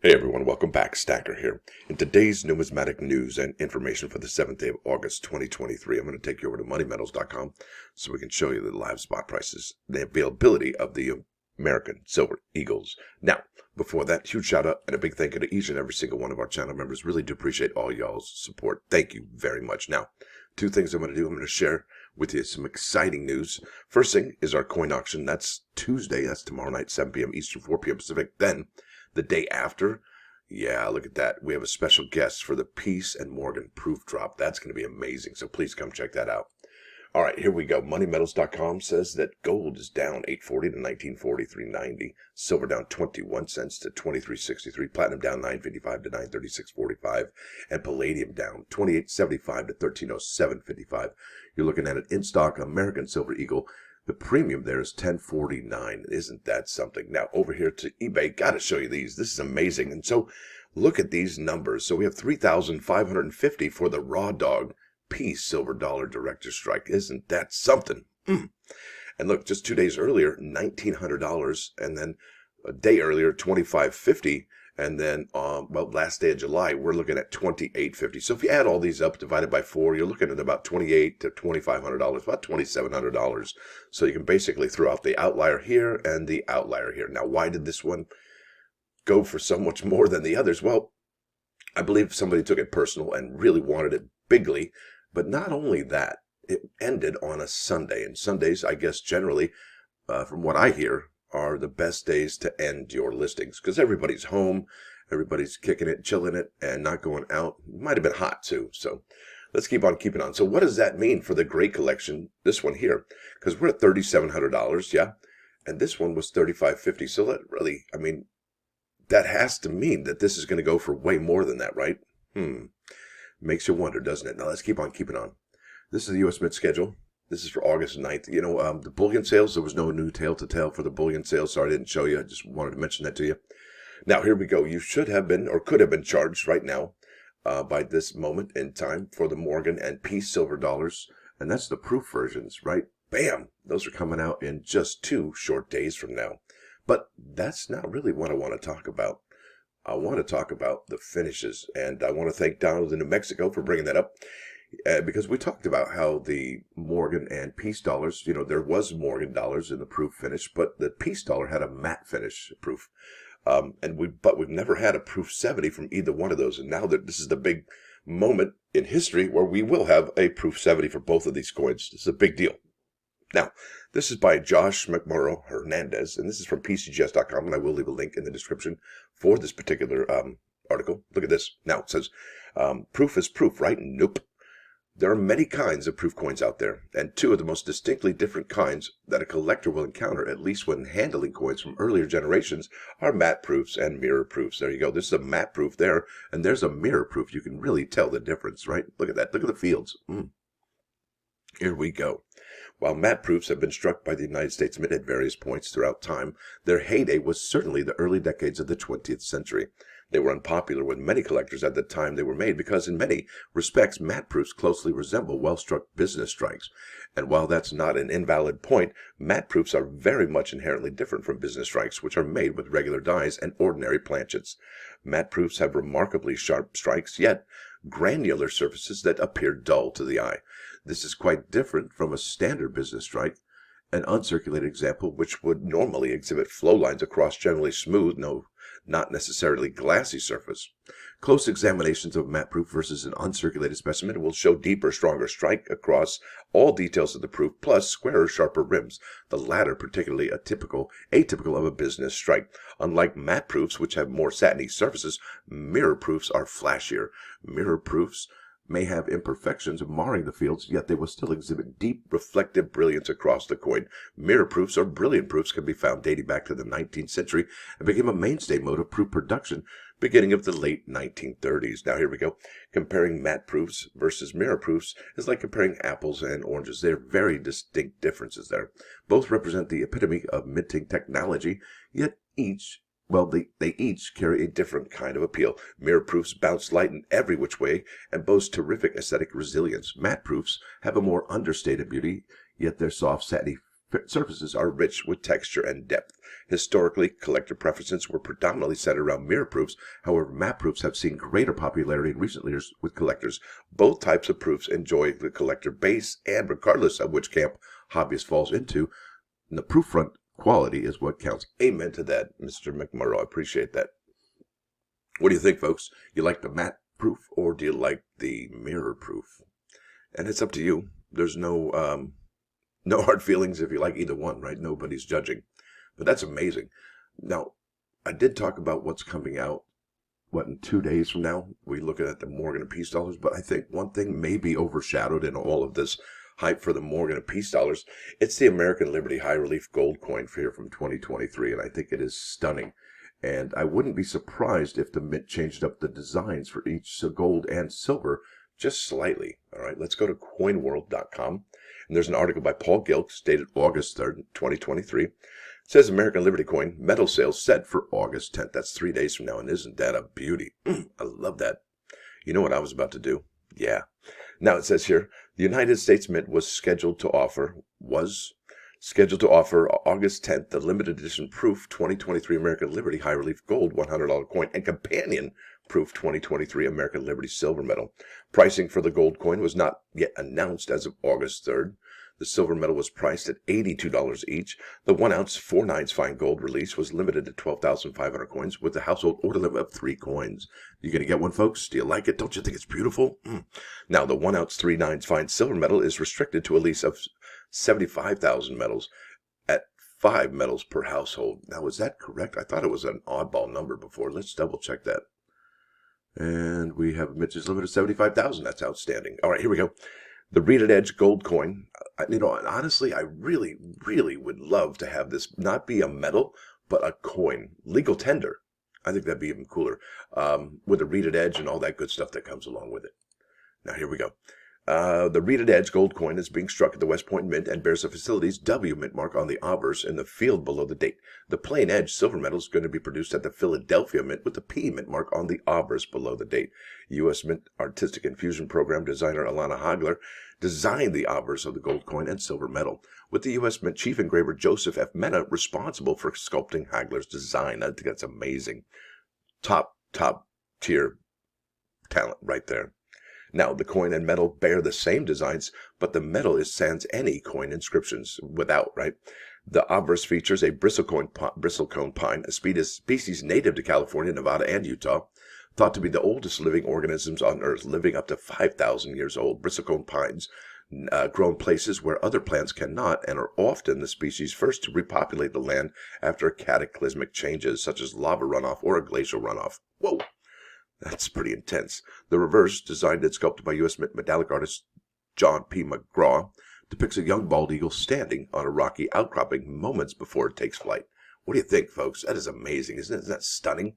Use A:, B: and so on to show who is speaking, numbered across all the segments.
A: Hey everyone, welcome back. Stacker here. In today's numismatic news and information for the 7th day of August 2023, I'm going to take you over to moneymetals.com so we can show you the live spot prices, the availability of the American Silver Eagles. Now, before that, huge shout out and a big thank you to each and every single one of our channel members. Really do appreciate all y'all's support. Thank you very much. Now, two things I'm going to do. I'm going to share with you some exciting news. First thing is our coin auction. That's Tuesday. That's tomorrow night, 7 p.m. Eastern, 4 p.m. Pacific. Then, the day after, yeah, look at that. We have a special guest for the Peace and Morgan proof drop. That's going to be amazing. So please come check that out. All right, here we go. Moneymetals.com says that gold is down $8.40 to $19.43.90. Silver down 21 cents to $23.63. Platinum down $9.55 to $9.36.45. And palladium down $28.75 to $13.07.55. You're looking at an in-stock American Silver Eagle. The premium there is $10.49. Isn't that something? Now, over here to eBay, got to show you these. This is amazing. And so, look at these numbers. So, we have $3,550 for the Raw Dog Peace Silver Dollar Director Strike. Isn't that something? And look, just 2 days earlier, $1,900. And then a day earlier, $2,550. And then, last day of July, we're looking at $2,850. So if you add all these up, divided by 4, you're looking at about $2,800 to $2,500, about $2,700. So you can basically throw out the outlier here and the outlier here. Now, why did this one go for so much more than the others? Well, I believe somebody took it personal and really wanted it bigly. But not only that, it ended on a Sunday. And Sundays, I guess, generally, from what I hear, are the best days to end your listings because everybody's home, everybody's kicking it, chilling it, and not going out. It might have been hot too. So let's keep on keeping on. So what does that mean for the Great Collection? This one here, because we're at $3,700, yeah, and this one was $3,550. So that really, I mean, that has to mean that this is going to go for way more than that, right? Makes you wonder, doesn't it? Now let's keep on keeping on. This is the U.S. Mint schedule. This is for August 9th. You know, the bullion sales, there was no new tale to tell for the bullion sales. Sorry I didn't show you. I just wanted to mention that to you. Now, here we go. You should have been or could have been charged right now by this moment in time for the Morgan and Peace silver dollars. And that's the proof versions, right? Bam! Those are coming out in just 2 short days from now. But that's not really what I want to talk about. I want to talk about the finishes. And I want to thank Donald in New Mexico for bringing that up. Because we talked about how the Morgan and Peace dollars, you know, there was Morgan dollars in the proof finish, but the Peace dollar had a matte finish proof. But we've never had a proof 70 from either one of those. And now that this is the big moment in history where we will have a proof 70 for both of these coins. This is a big deal. Now, this is by Josh McMurrow Hernandez, and this is from PCGS.com, and I will leave a link in the description for this particular article. Look at this. Now, it says, proof is proof, right? Nope. There are many kinds of proof coins out there, and 2 of the most distinctly different kinds that a collector will encounter, at least when handling coins from earlier generations, are matte proofs and mirror proofs. There you go. This is a matte proof there, and there's a mirror proof. You can really tell the difference, right? Look at that. Look at the fields. Here we go. While matte proofs have been struck by the United States Mint at various points throughout time, their heyday was certainly the early decades of the 20th century. They were unpopular with many collectors at the time they were made because in many respects matte proofs closely resemble well-struck business strikes. And while that's not an invalid point, matte proofs are very much inherently different from business strikes, which are made with regular dies and ordinary planchets. Matte proofs have remarkably sharp strikes, yet granular surfaces that appear dull to the eye. This is quite different from a standard business strike, an uncirculated example which would normally exhibit flow lines across generally smooth, not necessarily glassy surface. Close examinations of matte proof versus an uncirculated specimen will show deeper, stronger strike across all details of the proof, plus squarer, sharper rims, the latter particularly atypical of a business strike. Unlike matte proofs, which have more satiny surfaces, mirror proofs are flashier. Mirror proofs may have imperfections marring the fields, yet they will still exhibit deep, reflective brilliance across the coin. Mirror proofs or brilliant proofs can be found dating back to the 19th century and became a mainstay mode of proof production beginning of the late 1930s. Now here we go. Comparing matte proofs versus mirror proofs is like comparing apples and oranges. They're very distinct differences there. Both represent the epitome of minting technology, yet they each carry a different kind of appeal. Mirror proofs bounce light in every which way and boast terrific aesthetic resilience. Matte proofs have a more understated beauty, yet their soft, satiny surfaces are rich with texture and depth. Historically, collector preferences were predominantly centered around mirror proofs. However, matte proofs have seen greater popularity in recent years with collectors. Both types of proofs enjoy the collector base, and regardless of which camp hobbyist falls into, the proof front quality is what counts. Amen to that, Mr. McMurrow. I appreciate that. What do you think, folks? You like the matte proof, or do you like the mirror proof? And it's up to you. There's no hard feelings if you like either one, right? Nobody's judging. But that's amazing. Now, I did talk about what's coming out, in 2 days from now. We're looking at the Morgan and Peace dollars, but I think one thing may be overshadowed in all of this hype for the Morgan and Peace dollars. It's the American Liberty High Relief Gold coin here from 2023, and I think it is stunning. And I wouldn't be surprised if the Mint changed up the designs for each gold and silver just slightly. All right, let's go to coinworld.com. And there's an article by Paul Gilks dated August 3rd, 2023. It says American Liberty Coin metal sales set for August 10th. That's 3 days from now. And isn't that a beauty? I love that. You know what I was about to do? Yeah. Now it says here, the United States Mint was scheduled to offer August 10th the limited edition proof 2023 American Liberty High Relief Gold $100 coin and companion proof 2023 American Liberty Silver Medal. Pricing for the gold coin was not yet announced as of August 3rd. The silver medal was priced at $82 each. The 1 ounce 4/9 fine gold release was limited to 12,500 coins with a household order limit of 3 coins. You gonna get one, folks? Do you like it? Don't you think it's beautiful? Now, the 1 ounce 3/9 fine silver medal is restricted to a lease of 75,000 medals at 5 medals per household. Now, is that correct? I thought it was an oddball number before. Let's double check that. And we have Mitch's limit of 75,000. That's outstanding. All right, here we go. The Reeded Edge gold coin. Honestly, I really, really would love to have this not be a medal, but a coin. Legal tender. I think that'd be even cooler. With a Reeded Edge and all that good stuff that comes along with it. Now, here we go. The Reeded Edge gold coin is being struck at the West Point Mint and bears the facility's W mint mark on the obverse in the field below the date. The plain edge silver medal is going to be produced at the Philadelphia Mint with the P mint mark on the obverse below the date. U.S. Mint Artistic Infusion Program designer Alana Hagler designed the obverse of the gold coin and silver medal, with the U.S. Mint chief engraver Joseph F. Mena responsible for sculpting Hagler's design. I think that's amazing. Top tier talent right there. Now, the coin and medal bear the same designs, but the medal is sans any coin inscriptions without, right? The obverse features a bristlecone pine, a species native to California, Nevada, and Utah, thought to be the oldest living organisms on Earth, living up to 5,000 years old. Bristlecone pines grow in places where other plants cannot and are often the species first to repopulate the land after cataclysmic changes, such as lava runoff or a glacial runoff. Whoa! That's pretty intense. The reverse, designed and sculpted by U.S. Mint metallic artist John P. McGraw, depicts a young bald eagle standing on a rocky outcropping moments before it takes flight. What do you think, folks? That is amazing, isn't it? Isn't that stunning?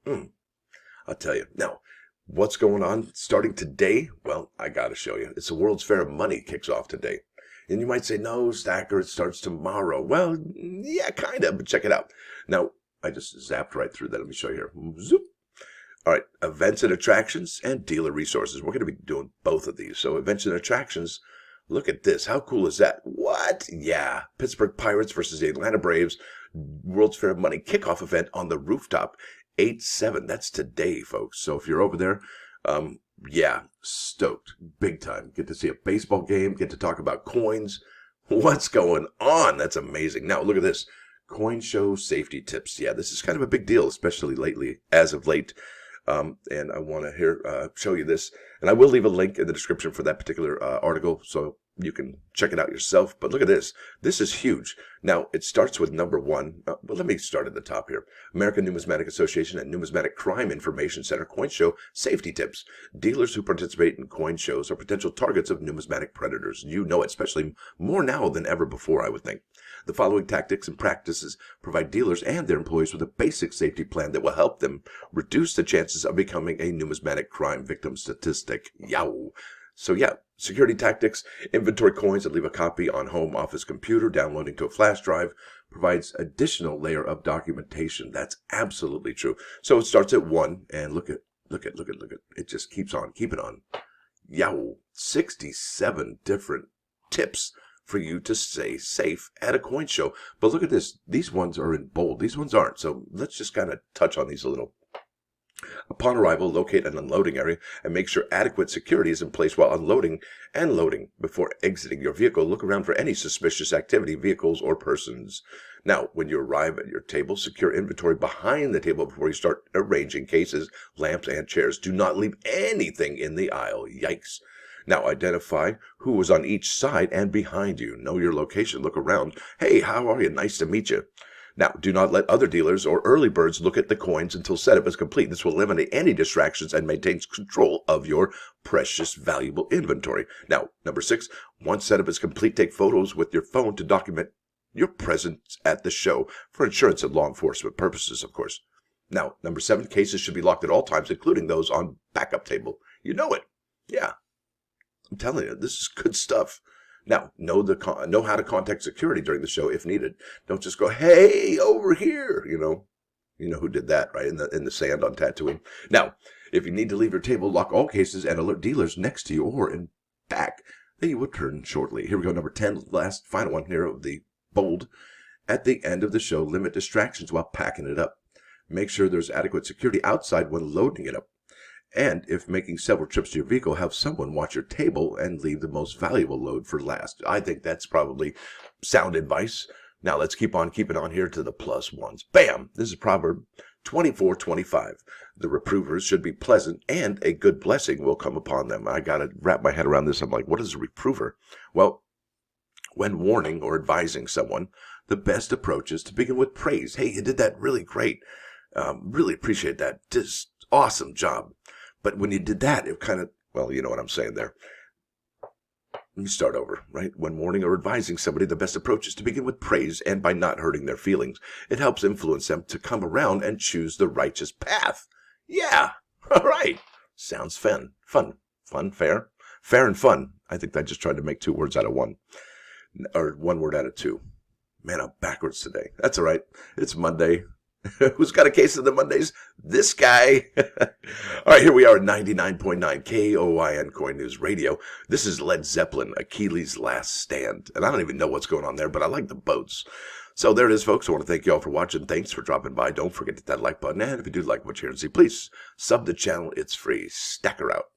A: I'll tell you. Now, what's going on starting today? Well, I got to show you. It's the World's Fair of Money kicks off today. And you might say, no, Stacker, it starts tomorrow. Well, yeah, kind of, but check it out. Now, I just zapped right through that. Let me show you here. Zoop. All right, events and attractions and dealer resources. We're going to be doing both of these. So events and attractions, look at this. How cool is that? What? Yeah. Pittsburgh Pirates versus the Atlanta Braves. World's Fair of Money kickoff event on the rooftop. 8/7. That's today, folks. So if you're over there, yeah, stoked. Big time. Get to see a baseball game. Get to talk about coins. What's going on? That's amazing. Now, look at this. Coin show safety tips. Yeah, this is kind of a big deal, especially lately, as of late. And I want to show you this. And I will leave a link in the description for that particular article, so you can check it out yourself. But look at this. This is huge. Now, it starts with number 1. Well, let me start at the top here. American Numismatic Association and Numismatic Crime Information Center coin show safety tips. Dealers who participate in coin shows are potential targets of numismatic predators. You know it, especially more now than ever before, I would think. The following tactics and practices provide dealers and their employees with a basic safety plan that will help them reduce the chances of becoming a numismatic crime victim statistic. Yow! So yeah, security tactics, inventory coins that leave a copy on home office computer, downloading to a flash drive, provides additional layer of documentation. That's absolutely true. So it starts at 1, and look at. It just keeps on keeping on. Yow! 67 different tips for you to stay safe at a coin show. But look at this. These ones are in bold. These ones aren't. So let's just kind of touch on these a little. Upon arrival, locate an unloading area and make sure adequate security is in place while unloading and loading. Before exiting your vehicle, look around for any suspicious activity, vehicles, or persons. Now, when you arrive at your table, secure inventory behind the table before you start arranging cases, lamps, and chairs. Do not leave anything in the aisle. Yikes. Now, identify who was on each side and behind you. Know your location. Look around. Hey, how are you? Nice to meet you. Now, do not let other dealers or early birds look at the coins until setup is complete. This will eliminate any distractions and maintains control of your precious, valuable inventory. Now, number 6, once setup is complete, take photos with your phone to document your presence at the show for insurance and law enforcement purposes, of course. Now, number 7, cases should be locked at all times, including those on backup table. You know it. Yeah. I'm telling you, this is good stuff. Now, know how to contact security during the show if needed. Don't just go, hey, over here. You know who did that, right? In the sand on Tatooine. Now, if you need to leave your table, lock all cases and alert dealers next to you or in back that you will return shortly. Here we go, number 10, last final one here of the bold. At the end of the show, limit distractions while packing it up. Make sure there's adequate security outside when loading it up. And if making several trips to your vehicle, have someone watch your table and leave the most valuable load for last. I think that's probably sound advice. Now let's keep on keeping on here to the plus ones. Bam! This is Proverbs 24:25. The reprovers should be pleasant, and a good blessing will come upon them. I got to wrap my head around this. I'm like, what is a reprover? Well, when warning or advising someone, the best approach is to begin with praise. Hey, you did that really great. Really appreciate that. Just awesome job. But when you did that, it kind of, well, you know what I'm saying there. Let me start over, right? When warning or advising somebody, the best approach is to begin with praise and by not hurting their feelings. It helps influence them to come around and choose the righteous path. Yeah, all right. Sounds fun, fair. Fair and fun. I think I just tried to make 2 words out of 1. Or 1 word out of 2. Man, I'm backwards today. That's all right. It's Monday. Who's got a case of the Mondays? This guy. All right, here we are at 99.9 KOIN Coin News Radio. This is Led Zeppelin, Achilles' Last Stand. And I don't even know what's going on there, but I like the boats. So there it is, folks. I want to thank you all for watching. Thanks for dropping by. Don't forget to hit that like button. And if you do like what you hear and see, please sub the channel. It's free. Stacker out.